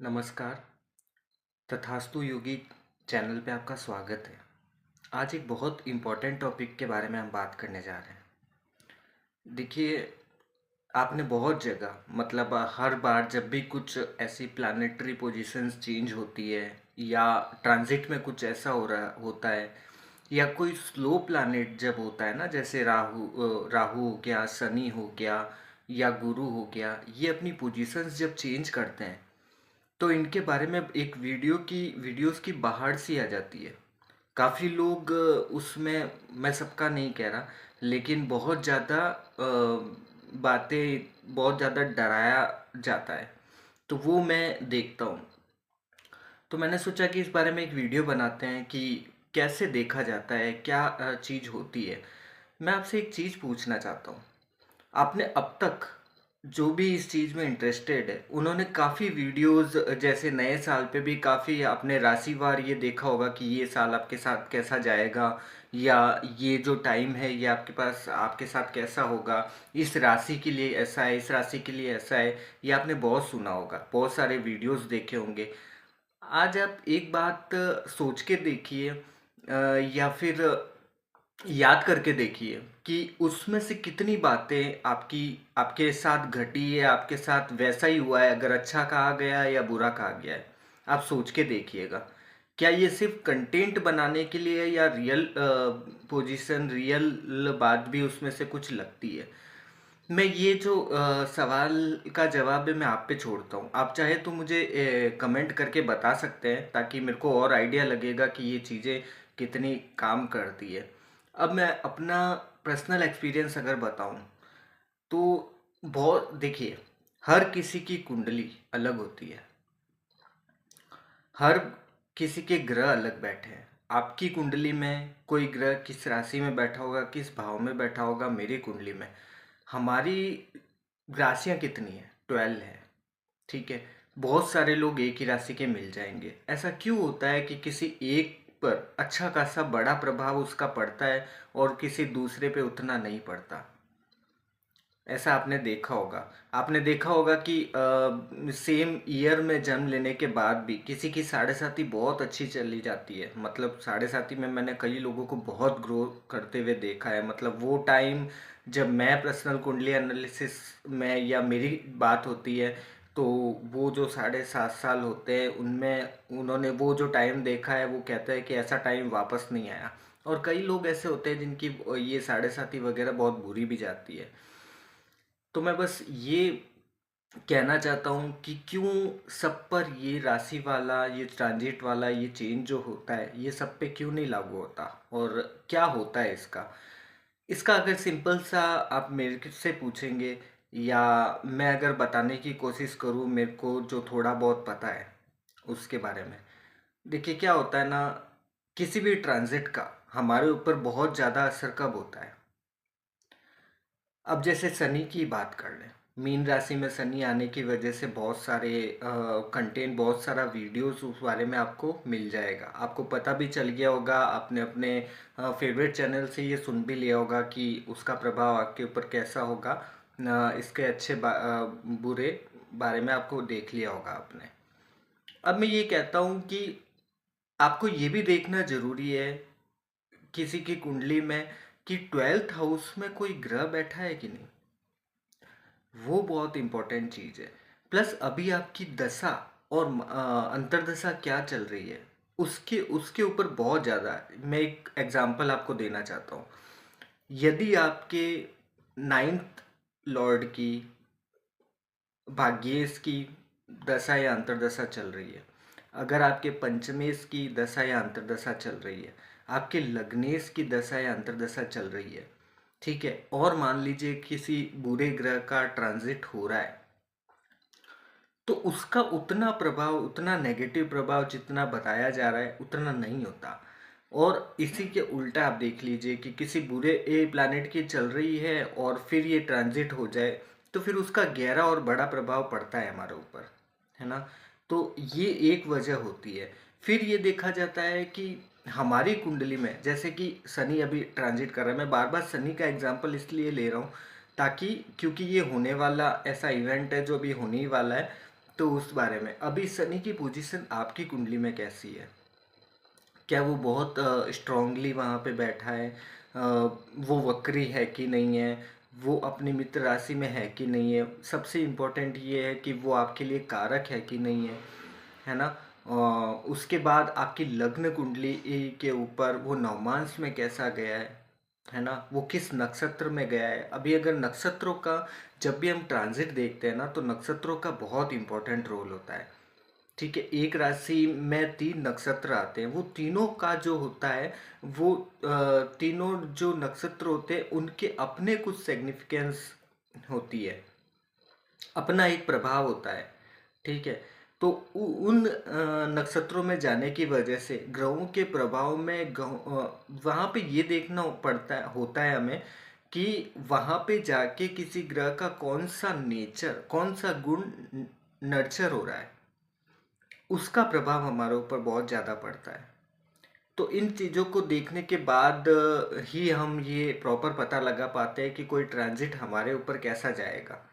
नमस्कार। तथास्तु योगी चैनल पे आपका स्वागत है। आज एक बहुत इम्पोर्टेंट टॉपिक के बारे में हम बात करने जा रहे हैं। देखिए, आपने बहुत जगह मतलब हर बार जब भी कुछ ऐसी प्लानिटरी पोजीशंस चेंज होती है या ट्रांजिट में कुछ ऐसा हो रहा होता है या कोई स्लो प्लैनेट जब होता है ना, जैसे राहु हो गया, शनि हो गया या गुरु हो गया, ये अपनी पोजीशंस जब चेंज करते हैं तो इनके बारे में एक वीडियोस की बाहर सी आ जाती है। काफ़ी लोग उसमें, मैं सबका नहीं कह रहा, लेकिन बहुत ज़्यादा बातें, बहुत ज़्यादा डराया जाता है। तो वो मैं देखता हूँ। तो मैंने सोचा कि इस बारे में एक वीडियो बनाते हैं कि कैसे देखा जाता है, क्या चीज़ होती है। मैं आपसे एक चीज़ पूछना चाहता हूँ। आपने अब तक जो भी इस चीज़ में इंटरेस्टेड है, उन्होंने काफ़ी वीडियोस, जैसे नए साल पे भी काफ़ी आपने राशिवार ये देखा होगा कि ये साल आपके साथ कैसा जाएगा या ये जो टाइम है ये आपके पास आपके साथ कैसा होगा, इस राशि के लिए ऐसा है, इस राशि के लिए ऐसा है। ये आपने बहुत सुना होगा, बहुत सारे वीडियोस देखे होंगे। आज आप एक बात सोच के देखिए, या फिर याद करके देखिए कि उसमें से कितनी बातें आपकी आपके साथ घटी है, आपके साथ वैसा ही हुआ है, अगर अच्छा कहा गया है या बुरा कहा गया है। आप सोच के देखिएगा, क्या ये सिर्फ कंटेंट बनाने के लिए है या रियल पोजीशन, रियल बात भी उसमें से कुछ लगती है। मैं ये जो सवाल का जवाब है मैं आप पे छोड़ता हूँ। आप चाहे तो मुझे कमेंट करके बता सकते हैं, ताकि मेरे को और आइडिया लगेगा कि ये चीज़ें कितनी काम करती है। अब मैं अपना पर्सनल एक्सपीरियंस अगर बताऊँ तो बहुत, देखिए, हर किसी की कुंडली अलग होती है। हर किसी के ग्रह अलग बैठे हैं। आपकी कुंडली में कोई ग्रह किस राशि में बैठा होगा, किस भाव में बैठा होगा, मेरी कुंडली में हमारी राशियां कितनी है, 12 है। ठीक है। बहुत सारे लोग एक ही राशि के मिल जाएंगे। ऐसा क्यों होता है कि किसी एक पर अच्छा खासा बड़ा प्रभाव उसका पड़ता है और किसी दूसरे पे उतना नहीं पड़ता। ऐसा आपने देखा होगा कि सेम ईयर में जन्म लेने के बाद भी किसी की साढ़े साथी बहुत अच्छी चली जाती है। मतलब साढ़े साथी में मैंने कई लोगों को बहुत ग्रो करते हुए देखा है। मतलब वो टाइम जब मैं पर्सनल कुंडली एनालिसिस में या मेरी बात होती है, तो वो जो 7.5 साल होते हैं उनमें उन्होंने वो जो टाइम देखा है, वो कहते हैं कि ऐसा टाइम वापस नहीं आया। और कई लोग ऐसे होते हैं जिनकी ये साढ़े साथी वगैरह बहुत बुरी भी जाती है। तो मैं बस ये कहना चाहता हूँ कि क्यों सब पर ये राशि वाला, ये ट्रांजिट वाला, ये चेंज जो होता है, ये सब पे क्यों नहीं लागू होता और क्या होता है इसका। इसका अगर सिंपल सा आप मेरे से पूछेंगे या मैं अगर बताने की कोशिश करूँ, मेरे को जो थोड़ा बहुत पता है उसके बारे में। देखिए क्या होता है ना, किसी भी ट्रांजिट का हमारे ऊपर बहुत ज़्यादा असर कब होता है। अब जैसे शनि की बात कर लें, मीन राशि में शनि आने की वजह से बहुत सारे कंटेंट, बहुत सारा वीडियोस उस बारे में आपको मिल जाएगा। आपको पता भी चल गया होगा, आपने अपने फेवरेट चैनल से ये सुन भी लिया होगा कि उसका प्रभाव आपके ऊपर कैसा होगा। इसके बुरे बारे में आपको देख लिया होगा आपने। अब मैं ये कहता हूँ कि आपको ये भी देखना जरूरी है किसी की कुंडली में कि 12th हाउस में कोई ग्रह बैठा है कि नहीं। वो बहुत इंपॉर्टेंट चीज है। प्लस अभी आपकी दशा और अंतर्दशा क्या चल रही है, उसके उसके ऊपर बहुत ज़्यादा है। मैं एक एग्जांपल आपको देना चाहता हूँ। यदि आपके नाइन्थ लॉर्ड की, भाग्येश की दशा या अंतर्दशा चल रही है, अगर आपके पंचमेश की दशा या अंतर्दशा चल रही है, आपके लग्नेश की दशा या अंतर्दशा चल रही है, ठीक है, और मान लीजिए किसी बुरे ग्रह का ट्रांजिट हो रहा है, तो उसका उतना प्रभाव, उतना नेगेटिव प्रभाव जितना बताया जा रहा है उतना नहीं होता। और इसी के उल्टा आप देख लीजिए कि किसी बुरे ए प्लैनेट की चल रही है और फिर ये ट्रांजिट हो जाए, तो फिर उसका गहरा और बड़ा प्रभाव पड़ता है हमारे ऊपर, है ना। तो ये एक वजह होती है। फिर ये देखा जाता है कि हमारी कुंडली में, जैसे कि शनि अभी ट्रांजिट कर रहा है, मैं बार बार शनि का एग्जांपल इसलिए ले रहा हूँ ताकि, क्योंकि ये होने वाला ऐसा इवेंट है जो अभी होने ही वाला है, तो उस बारे में अभी शनि की पोजीशन आपकी कुंडली में कैसी है? क्या वो बहुत स्ट्रांगली वहाँ पे बैठा है? वो वक्री है कि नहीं है? वो अपनी मित्र राशि में है कि नहीं है? सबसे इम्पोर्टेंट ये है कि वो आपके लिए कारक है कि नहीं है ना? उसके बाद आपकी लग्न कुंडली के ऊपर वो नवमांश में कैसा गया है ना? वो किस नक्षत्र में गया है? अभी अगर नक्षत्रों का, जब भी हम ट्रांजिट देखते हैं ना, तो नक्षत्रों का बहुत इंपॉर्टेंट रोल होता है। ठीक है, एक राशि में 3 नक्षत्र आते हैं, वो तीनों का जो होता है, वो तीनों जो नक्षत्र होते हैं उनके अपने कुछ सिग्निफिकेंस होती है, अपना एक प्रभाव होता है। ठीक है, तो उन नक्षत्रों में जाने की वजह से ग्रहों के प्रभाव में वहाँ पे ये देखना पड़ता है, होता है हमें कि वहाँ पे जाके किसी ग्रह का कौन सा नेचर, कौन सा गुण नर्चर हो रहा है, उसका प्रभाव हमारे ऊपर बहुत ज़्यादा पड़ता है। तो इन चीज़ों को देखने के बाद ही हम ये प्रॉपर पता लगा पाते हैं कि कोई ट्रांजिट हमारे ऊपर कैसा जाएगा,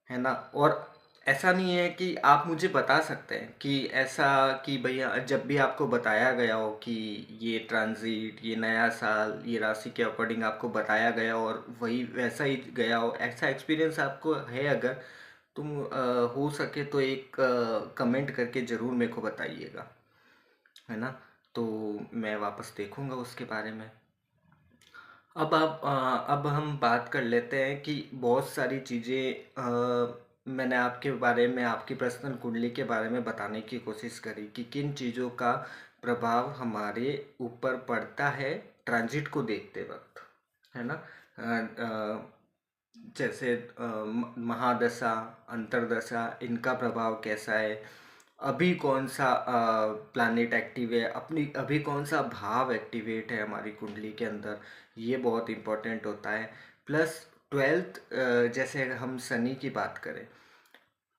है ना? और ऐसा नहीं है कि आप मुझे बता सकते हैं कि ऐसा कि भैया जब भी आपको बताया गया हो कि ये ट्रांजिट, ये नया साल, ये राशि के अकॉर्डिंग आपको बताया गया और वही वैसा ही गया हो, ऐसा एक्सपीरियंस आपको है अगर, तुम हो सके तो एक कमेंट करके ज़रूर मेरे को बताइएगा, है ना? तो मैं वापस देखूंगा उसके बारे में। अब हम बात कर लेते हैं कि बहुत सारी चीज़ें मैंने आपके बारे में, आपकी पर्सनल कुंडली के बारे में बताने की कोशिश करी कि किन चीज़ों का प्रभाव हमारे ऊपर पड़ता है ट्रांजिट को देखते वक्त, है ना? अ, अ, जैसे महादशा, अंतरदशा, इनका प्रभाव कैसा है, अभी कौन सा प्लैनेट एक्टिव है, अपनी अभी कौन सा भाव एक्टिवेट है हमारी कुंडली के अंदर, ये बहुत इम्पोर्टेंट होता है। प्लस 12th, जैसे अगर हम शनि की बात करें,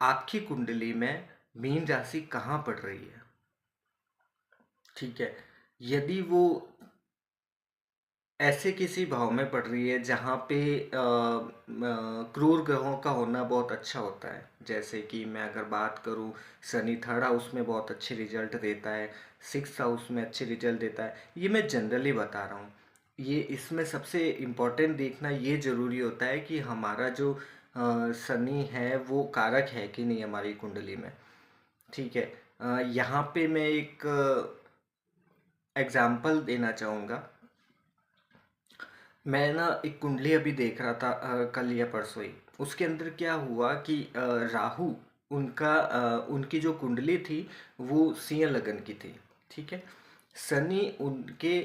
आपकी कुंडली में मीन राशि कहाँ पड़ रही है? ठीक है, यदि वो ऐसे किसी भाव में पड़ रही है जहाँ पे क्रूर ग्रहों का होना बहुत अच्छा होता है, जैसे कि मैं अगर बात करूँ, शनि 3rd हाउस में बहुत अच्छे रिजल्ट देता है, 6th हाउस में अच्छे रिजल्ट देता है, ये मैं जनरली बता रहा हूँ। ये इसमें सबसे इम्पोर्टेंट देखना ये ज़रूरी होता है कि हमारा जो शनि है वो कारक है कि नहीं हमारी कुंडली में। ठीक है, यहाँ पे मैं एक एग्जाम्पल देना चाहूँगा। मैं ना एक कुंडली अभी देख रहा था कल या परसों ही। उसके अंदर क्या हुआ कि राहु, उनकी जो कुंडली थी वो सिंह लगन की थी। ठीक है, शनि उनके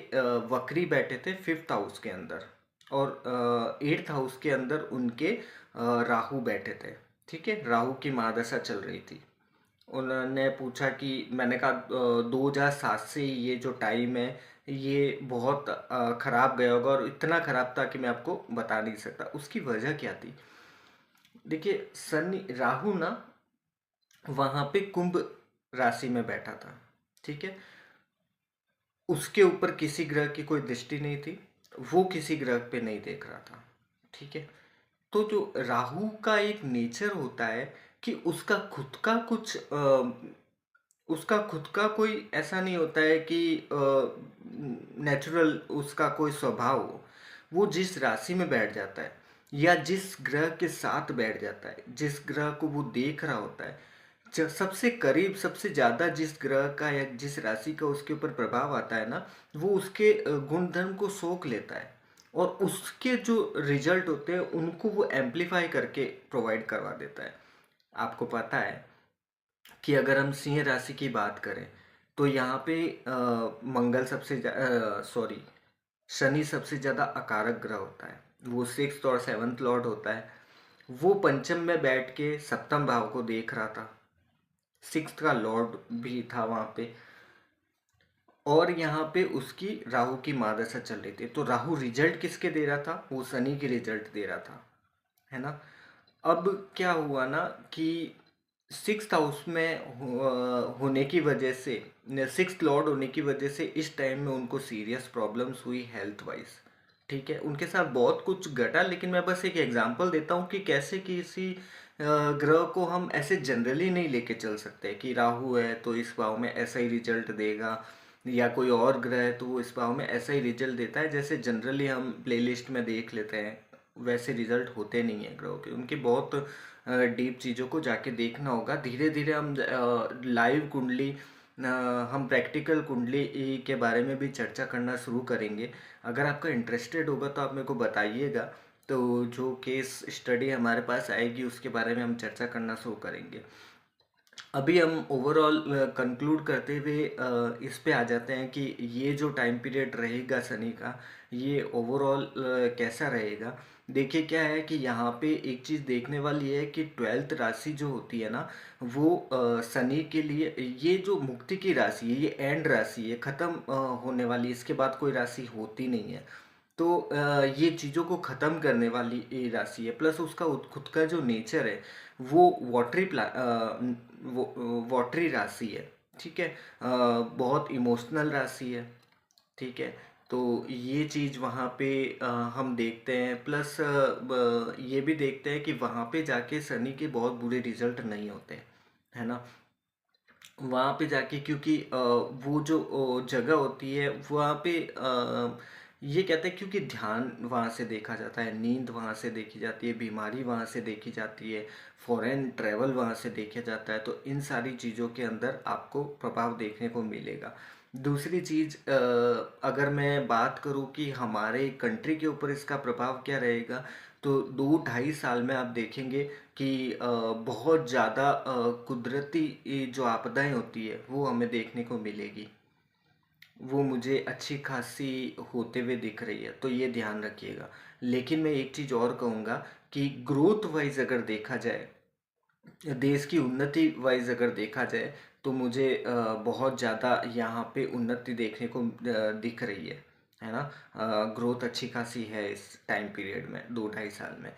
वक्री बैठे थे 5th हाउस के अंदर, और 8th हाउस के अंदर उनके राहु बैठे थे। ठीक है, राहु की महादशा चल रही थी। उन्होंने पूछा कि, मैंने कहा 2007 से ये जो टाइम है ये बहुत खराब गया होगा, और इतना खराब था कि मैं आपको बता नहीं सकता। उसकी वजह क्या थी? देखिए, शनि राहु ना वहाँ पे कुंभ राशि में बैठा था। ठीक है, उसके ऊपर किसी ग्रह की कोई दृष्टि नहीं थी, वो किसी ग्रह पे नहीं देख रहा था। ठीक है, तो जो राहु का एक नेचर होता है कि उसका खुद का कोई ऐसा नहीं होता है कि नेचुरल उसका कोई स्वभाव हो। वो जिस राशि में बैठ जाता है या जिस ग्रह के साथ बैठ जाता है, जिस ग्रह को वो देख रहा होता है, सबसे करीब, सबसे ज़्यादा जिस ग्रह का या जिस राशि का उसके ऊपर प्रभाव आता है ना, वो उसके गुण धर्म को सोख लेता है, और उसके जो रिजल्ट होते हैं उनको वो एम्पलीफाई करके प्रोवाइड करवा देता है। आपको पता है कि अगर हम सिंह राशि की बात करें तो यहाँ पे मंगल सबसे सॉरी, शनि सबसे ज़्यादा अकारक ग्रह होता है। वो 6th और 7th लॉर्ड होता है। वो पंचम में बैठ के सप्तम भाव को देख रहा था, 6th का लॉर्ड भी था वहाँ पे, और यहाँ पे उसकी राहु की महादशा चल रही थी। तो राहु रिजल्ट किसके दे रहा था? वो शनि के रिजल्ट दे रहा था, है ना? अब क्या हुआ ना कि 6th हाउस में होने की वजह से, 6th लॉर्ड होने की वजह से इस टाइम में उनको सीरियस प्रॉब्लम्स हुई हेल्थ वाइज। ठीक है, उनके साथ बहुत कुछ घटा, लेकिन मैं बस एक एग्जांपल देता हूँ कि कैसे किसी ग्रह को हम ऐसे जनरली नहीं लेके चल सकते कि राहु है तो इस भाव में ऐसा ही रिजल्ट देगा, या कोई और ग्रह है तो वो इस भाव में ऐसा ही रिजल्ट देता है। जैसे जनरली हम प्लेलिस्ट में देख लेते हैं वैसे रिजल्ट होते नहीं है ग्रहों के, उनकी बहुत डीप चीज़ों को जाके देखना होगा। धीरे धीरे हम लाइव कुंडली, हम प्रैक्टिकल कुंडली के बारे में भी चर्चा करना शुरू करेंगे। अगर आपका इंटरेस्टेड होगा तो आप मेरे को बताइएगा, तो जो केस स्टडी हमारे पास आएगी उसके बारे में हम चर्चा करना शुरू करेंगे। अभी हम ओवरऑल कंक्लूड करते हुए इस पे आ जाते हैं कि ये जो टाइम पीरियड रहेगा शनि का, ये ओवरऑल कैसा रहेगा। देखिए क्या है कि यहाँ पे एक चीज़ देखने वाली है कि 12th राशि जो होती है ना, वो शनि के लिए ये जो मुक्ति की राशि है, ये एंड राशि है, ख़त्म होने वाली, इसके बाद कोई राशि होती नहीं है। तो ये चीज़ों को ख़त्म करने वाली ये राशि है, प्लस उसका खुद का जो नेचर है वो वाटरी राशि है। ठीक है, बहुत इमोशनल राशि है। ठीक है, तो ये चीज़ वहाँ पे हम देखते हैं, प्लस ये भी देखते हैं कि वहाँ पे जाके शनि के बहुत बुरे रिजल्ट नहीं होते, है ना। वहाँ पे जाके क्योंकि वो जो जगह होती है वहाँ पे ये कहते हैं क्योंकि ध्यान वहाँ से देखा जाता है, नींद वहाँ से देखी जाती है, बीमारी वहाँ से देखी जाती है, फॉरेन ट्रैवल वहाँ से देखा जाता है। तो इन सारी चीज़ों के अंदर आपको प्रभाव देखने को मिलेगा। दूसरी चीज़, अगर मैं बात करूँ कि हमारे कंट्री के ऊपर इसका प्रभाव क्या रहेगा, तो 2-2.5 साल में आप देखेंगे कि बहुत ज़्यादा कुदरती जो आपदाएं होती है वो हमें देखने को मिलेगी। वो मुझे अच्छी खासी होते हुए दिख रही है, तो ये ध्यान रखिएगा। लेकिन मैं एक चीज़ और कहूँगा कि ग्रोथ वाइज अगर देखा जाए, देश की उन्नति वाइज अगर देखा जाए, तो मुझे बहुत ज़्यादा यहाँ पे उन्नति देखने को दिख रही है ना। ग्रोथ अच्छी खासी है इस टाइम पीरियड में, 2-2.5 साल में।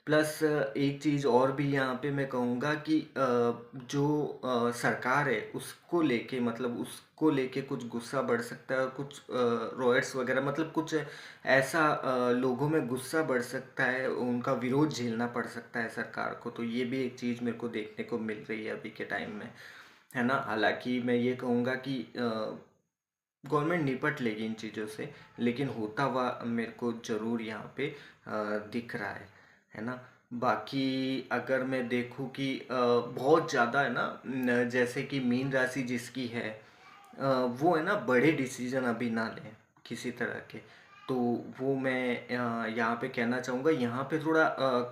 प्लस एक चीज़ और भी यहाँ पे मैं कहूँगा कि जो सरकार है उसको लेके, मतलब उसको लेके कुछ गुस्सा बढ़ सकता है, और कुछ रॉयट्स वगैरह, मतलब कुछ ऐसा लोगों में गुस्सा बढ़ सकता है, उनका विरोध झेलना पड़ सकता है सरकार को। तो ये भी एक चीज़ मेरे को देखने को मिल रही है अभी के टाइम में, है ना। हालांकि मैं ये कहूँगा कि गवर्नमेंट निपट लेगी इन चीज़ों से, लेकिन होता हुआ मेरे को ज़रूर यहाँ पे दिख रहा है ना। बाकी अगर मैं देखूँ कि बहुत ज़्यादा है ना, जैसे कि मीन राशि जिसकी है, वो है ना बड़े डिसीजन अभी ना लें किसी तरह के। तो वो मैं यहाँ पे कहना चाहूँगा, यहाँ पे थोड़ा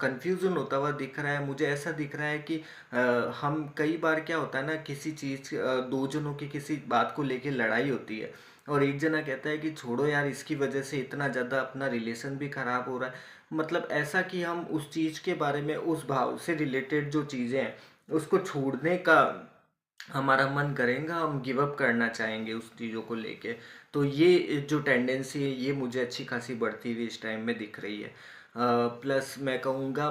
कंफ्यूजन होता हुआ दिख रहा है मुझे। ऐसा दिख रहा है कि हम कई बार क्या होता है ना, किसी चीज़, दो जनों की किसी बात को लेके लड़ाई होती है, और एक जना कहता है कि छोड़ो यार, इसकी वजह से इतना ज़्यादा अपना रिलेशन भी ख़राब हो रहा है। मतलब ऐसा कि हम उस चीज़ के बारे में, उस भाव से रिलेटेड जो चीज़ें हैं उसको छोड़ने का हमारा मन करेगा, हम गिव अप करना चाहेंगे उस चीज़ों को लेके। तो ये जो टेंडेंसी है ये मुझे अच्छी खासी बढ़ती हुई इस टाइम में दिख रही है। प्लस मैं कहूँगा,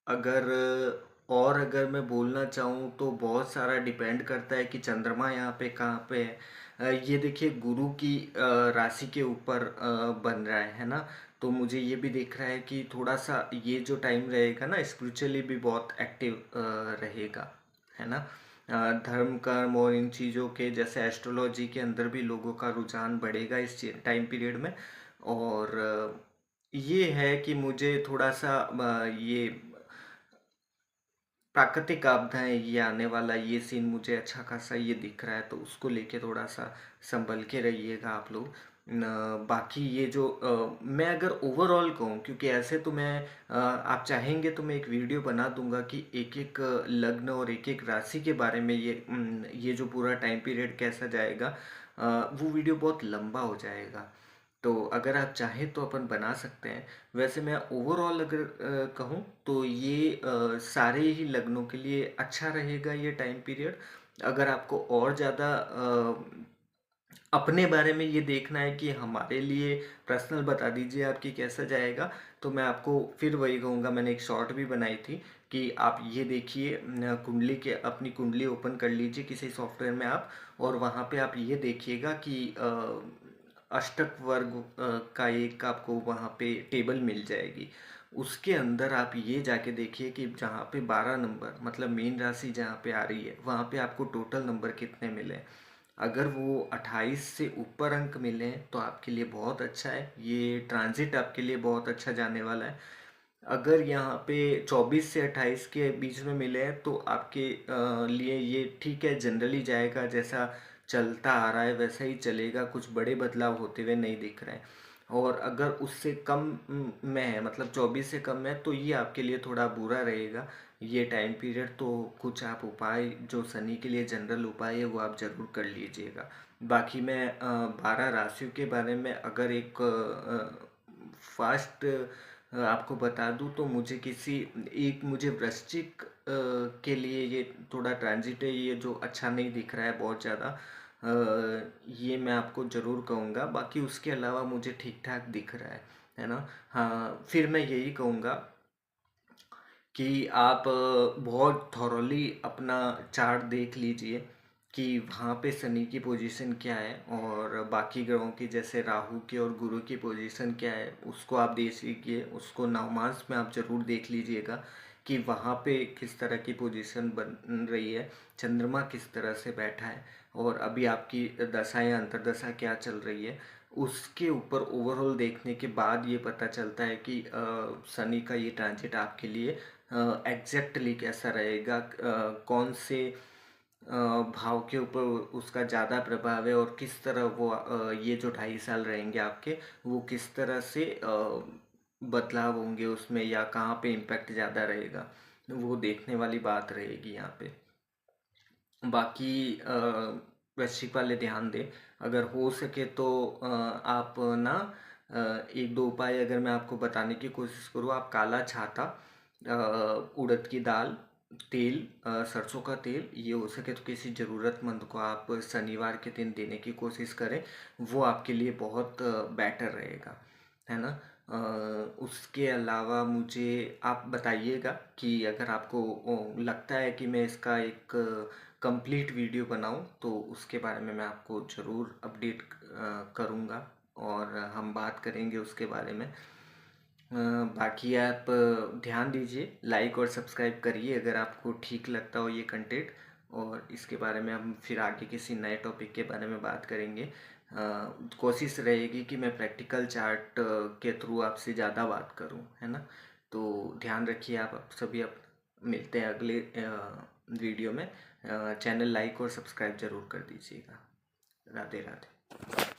अगर और अगर मैं बोलना चाहूँ तो बहुत सारा डिपेंड करता है कि चंद्रमा यहाँ पे कहाँ पे है। ये देखिए गुरु की राशि के ऊपर बन रहा है ना। तो मुझे ये भी दिख रहा है कि थोड़ा सा ये जो टाइम रहेगा ना, स्पिरिचुअली भी बहुत एक्टिव रहेगा, है ना। धर्म कर्म और इन चीज़ों के, जैसे एस्ट्रोलॉजी के अंदर भी लोगों का रुझान बढ़ेगा इस टाइम पीरियड में। और ये है कि मुझे थोड़ा सा ये प्राकृतिक आपदाएं, ये आने वाला ये सीन मुझे अच्छा खासा ये दिख रहा है, तो उसको लेके थोड़ा सा संभल के रहिएगा आप लोग। बाकी ये जो मैं अगर ओवरऑल कहूँ, क्योंकि ऐसे तो मैं आप चाहेंगे तो मैं एक वीडियो बना दूंगा कि एक एक लग्न और एक एक राशि के बारे में, ये जो पूरा टाइम पीरियड कैसा जाएगा, वो वीडियो बहुत लंबा हो जाएगा। तो अगर आप चाहें तो अपन बना सकते हैं। वैसे मैं ओवरऑल अगर कहूँ तो ये सारे ही लग्नों के लिए अच्छा रहेगा ये टाइम पीरियड। अगर आपको और ज़्यादा अपने बारे में ये देखना है कि हमारे लिए पर्सनल बता दीजिए आपकी कैसा जाएगा, तो मैं आपको फिर वही कहूँगा, मैंने एक शॉर्ट भी बनाई थी कि आप ये देखिए, कुंडली के, अपनी कुंडली ओपन कर लीजिए किसी सॉफ्टवेयर में आप, और वहाँ पे आप ये देखिएगा कि अष्टक वर्ग का एक आपको वहाँ पे टेबल मिल जाएगी। उसके अंदर आप ये जाके देखिए कि जहाँ पे 12 नंबर मतलब मेन राशि जहाँ पे आ रही है वहाँ पे आपको टोटल नंबर कितने मिले। अगर वो 28 से ऊपर अंक मिले हैं तो आपके लिए बहुत अच्छा है, ये ट्रांजिट आपके लिए बहुत अच्छा जाने वाला है। अगर यहाँ पे 24 से 28 के बीच में मिले हैं तो आपके लिए ये ठीक है, जनरली जाएगा, जैसा चलता आ रहा है वैसा ही चलेगा, कुछ बड़े बदलाव होते हुए नहीं दिख रहे हैं। और अगर उससे कम में है, मतलब 24 से कम है, तो ये आपके लिए थोड़ा बुरा रहेगा ये टाइम पीरियड। तो कुछ आप उपाय जो शनि के लिए जनरल उपाय है वो आप ज़रूर कर लीजिएगा। बाकी मैं 12 राशियों के बारे में अगर एक फास्ट आपको बता दूं तो मुझे वृश्चिक के लिए ये थोड़ा ट्रांजिट है, ये जो अच्छा नहीं दिख रहा है बहुत ज़्यादा। ये मैं आपको ज़रूर कहूँगा, बाकी उसके अलावा मुझे ठीक ठाक दिख रहा है ना। हाँ, फिर मैं यही कहूँगा कि आप बहुत थॉरोली अपना चार्ट देख लीजिए कि वहाँ पे शनि की पोजीशन क्या है, और बाकी ग्रहों की जैसे राहु की और गुरु की पोजीशन क्या है उसको आप देख लीजिए। उसको नवमांश में आप ज़रूर देख लीजिएगा कि वहाँ पे किस तरह की पोजीशन बन रही है, चंद्रमा किस तरह से बैठा है, और अभी आपकी दशा या अंतर्दशा क्या चल रही है। उसके ऊपर ओवरऑल देखने के बाद ये पता चलता है कि शनि का ये ट्रांजिट आपके लिए एग्जैक्टली कैसा रहेगा, कौन से भाव के ऊपर उसका ज़्यादा प्रभाव है, और किस तरह वो ये जो 2.5 साल रहेंगे आपके, वो किस तरह से बदलाव होंगे उसमें, या कहाँ पे इम्पैक्ट ज़्यादा रहेगा, वो देखने वाली बात रहेगी यहाँ पे। बाकी वृश्चिक वाले ध्यान दें, अगर हो सके तो आप ना एक दो उपाय अगर मैं आपको बताने की कोशिश करूँ, आप काला छाता, उड़द की दाल, तेल, सरसों का तेल, ये हो सके तो किसी ज़रूरतमंद को आप शनिवार के दिन देने की कोशिश करें, वो आपके लिए बहुत बेटर रहेगा, है ना। उसके अलावा मुझे आप बताइएगा कि अगर आपको लगता है कि मैं इसका एक कंप्लीट वीडियो बनाऊं तो उसके बारे में मैं आपको ज़रूर अपडेट करूंगा, और हम बात करेंगे उसके बारे में। बाकी आप ध्यान दीजिए, लाइक और सब्सक्राइब करिए अगर आपको ठीक लगता हो ये कंटेंट, और इसके बारे में हम फिर आगे किसी नए टॉपिक के बारे में बात करेंगे। कोशिश रहेगी कि मैं प्रैक्टिकल चार्ट के थ्रू आपसे ज़्यादा बात करूं, है ना। तो ध्यान रखिए आप सभी। आप मिलते हैं अगले वीडियो में। चैनल लाइक और सब्सक्राइब ज़रूर कर दीजिएगा। राधे राधे।